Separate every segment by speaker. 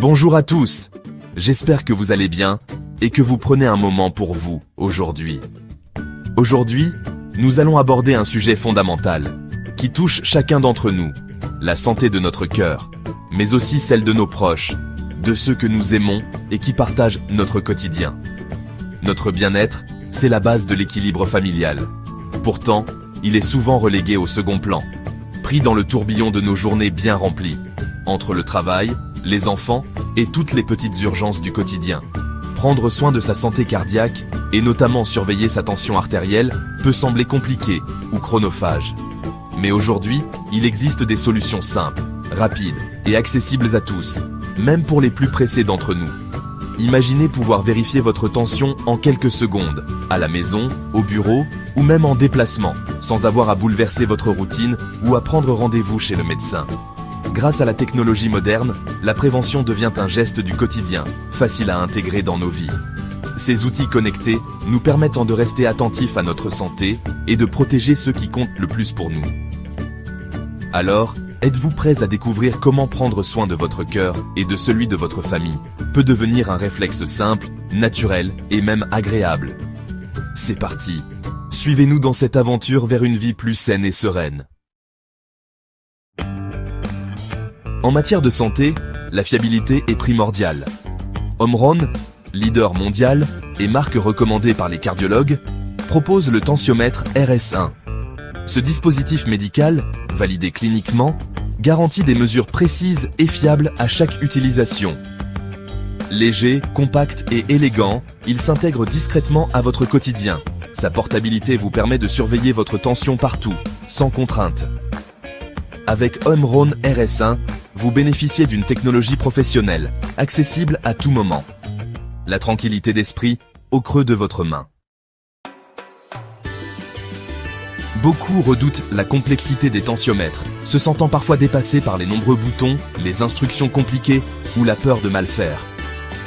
Speaker 1: Bonjour à tous, j'espère que vous allez bien et que vous prenez un moment pour vous aujourd'hui. Aujourd'hui, nous allons aborder un sujet fondamental qui touche chacun d'entre nous, la santé de notre cœur, mais aussi celle de nos proches, de ceux que nous aimons et qui partagent notre quotidien. Notre bien-être, c'est la base de l'équilibre familial. Pourtant, il est souvent relégué au second plan, pris dans le tourbillon de nos journées bien remplies, entre le travail, les enfants et toutes les petites urgences du quotidien. Prendre soin de sa santé cardiaque, et notamment surveiller sa tension artérielle, peut sembler compliqué ou chronophage. Mais aujourd'hui, il existe des solutions simples, rapides et accessibles à tous, même pour les plus pressés d'entre nous. Imaginez pouvoir vérifier votre tension en quelques secondes, à la maison, au bureau ou même en déplacement, sans avoir à bouleverser votre routine ou à prendre rendez-vous chez le médecin. Grâce à la technologie moderne, la prévention devient un geste du quotidien, facile à intégrer dans nos vies. Ces outils connectés nous permettent de rester attentifs à notre santé et de protéger ceux qui comptent le plus pour nous. Alors, êtes-vous prêts à découvrir comment prendre soin de votre cœur et de celui de votre famille peut devenir un réflexe simple, naturel et même agréable? C'est parti! Suivez-nous dans cette aventure vers une vie plus saine et sereine. En matière de santé, la fiabilité est primordiale. Omron, leader mondial et marque recommandée par les cardiologues, propose le tensiomètre RS1. Ce dispositif médical, validé cliniquement, garantit des mesures précises et fiables à chaque utilisation. Léger, compact et élégant, il s'intègre discrètement à votre quotidien. Sa portabilité vous permet de surveiller votre tension partout, sans contrainte. Avec Omron RS1, vous bénéficiez d'une technologie professionnelle, accessible à tout moment. La tranquillité d'esprit au creux de votre main. Beaucoup redoutent la complexité des tensiomètres, se sentant parfois dépassés par les nombreux boutons, les instructions compliquées ou la peur de mal faire.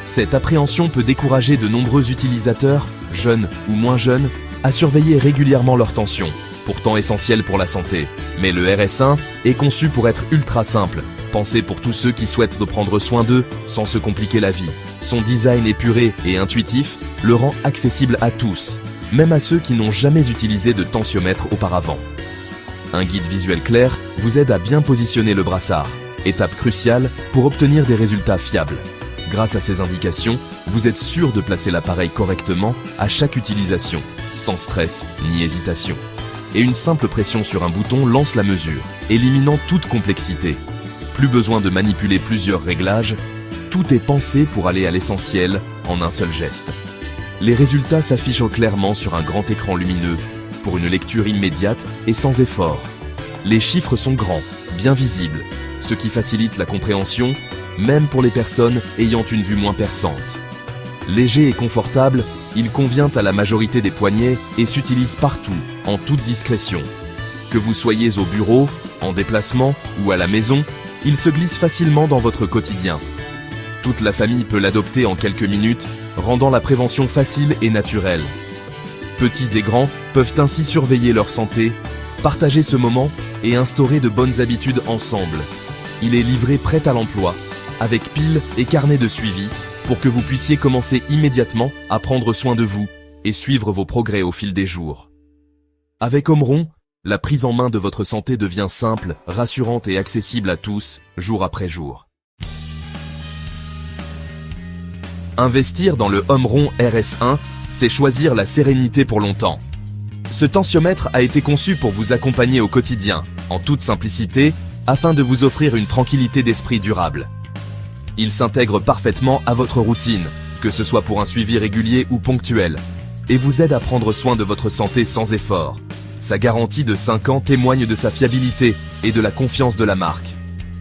Speaker 1: Cette appréhension peut décourager de nombreux utilisateurs, jeunes ou moins jeunes, à surveiller régulièrement leur tension, pourtant essentielle pour la santé. Mais le RS1 est conçu pour être ultra simple, pensé pour tous ceux qui souhaitent de prendre soin d'eux sans se compliquer la vie. Son design épuré et intuitif le rend accessible à tous, même à ceux qui n'ont jamais utilisé de tensiomètre auparavant. Un guide visuel clair vous aide à bien positionner le brassard, étape cruciale pour obtenir des résultats fiables. Grâce à ces indications, vous êtes sûr de placer l'appareil correctement à chaque utilisation, sans stress ni hésitation. Et une simple pression sur un bouton lance la mesure, éliminant toute complexité. Plus besoin de manipuler plusieurs réglages, tout est pensé pour aller à l'essentiel en un seul geste. Les résultats s'affichent clairement sur un grand écran lumineux, pour une lecture immédiate et sans effort. Les chiffres sont grands, bien visibles, ce qui facilite la compréhension, même pour les personnes ayant une vue moins perçante. Léger et confortable, il convient à la majorité des poignets et s'utilise partout, en toute discrétion. Que vous soyez au bureau, en déplacement ou à la maison, il se glisse facilement dans votre quotidien. Toute la famille peut l'adopter en quelques minutes, rendant la prévention facile et naturelle. Petits et grands peuvent ainsi surveiller leur santé, partager ce moment et instaurer de bonnes habitudes ensemble. Il est livré prêt à l'emploi, avec pile et carnet de suivi, pour que vous puissiez commencer immédiatement à prendre soin de vous et suivre vos progrès au fil des jours. Avec Omron, la prise en main de votre santé devient simple, rassurante et accessible à tous, jour après jour. Investir dans le Omron RS1, c'est choisir la sérénité pour longtemps. Ce tensiomètre a été conçu pour vous accompagner au quotidien, en toute simplicité, afin de vous offrir une tranquillité d'esprit durable. Il s'intègre parfaitement à votre routine, que ce soit pour un suivi régulier ou ponctuel, et vous aide à prendre soin de votre santé sans effort. Sa garantie de 5 ans témoigne de sa fiabilité et de la confiance de la marque.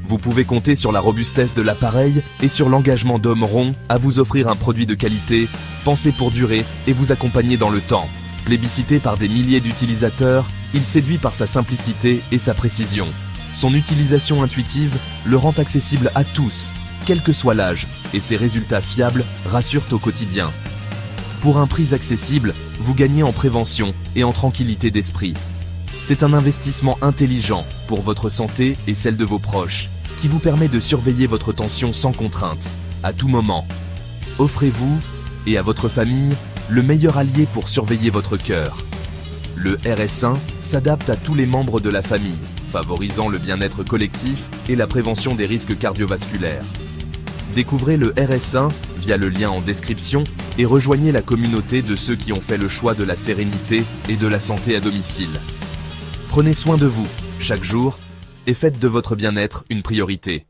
Speaker 1: Vous pouvez compter sur la robustesse de l'appareil et sur l'engagement d'Omron à vous offrir un produit de qualité, pensé pour durer et vous accompagner dans le temps. Plébiscité par des milliers d'utilisateurs, il séduit par sa simplicité et sa précision. Son utilisation intuitive le rend accessible à tous, quel que soit l'âge, et ses résultats fiables rassurent au quotidien. Pour un prix accessible, vous gagnez en prévention et en tranquillité d'esprit. C'est un investissement intelligent pour votre santé et celle de vos proches, qui vous permet de surveiller votre tension sans contrainte, à tout moment. Offrez-vous, et à votre famille, le meilleur allié pour surveiller votre cœur. Le RS1 s'adapte à tous les membres de la famille, favorisant le bien-être collectif et la prévention des risques cardiovasculaires. Découvrez le RS1 via le lien en description et rejoignez la communauté de ceux qui ont fait le choix de la sérénité et de la santé à domicile. Prenez soin de vous, chaque jour, et faites de votre bien-être une priorité.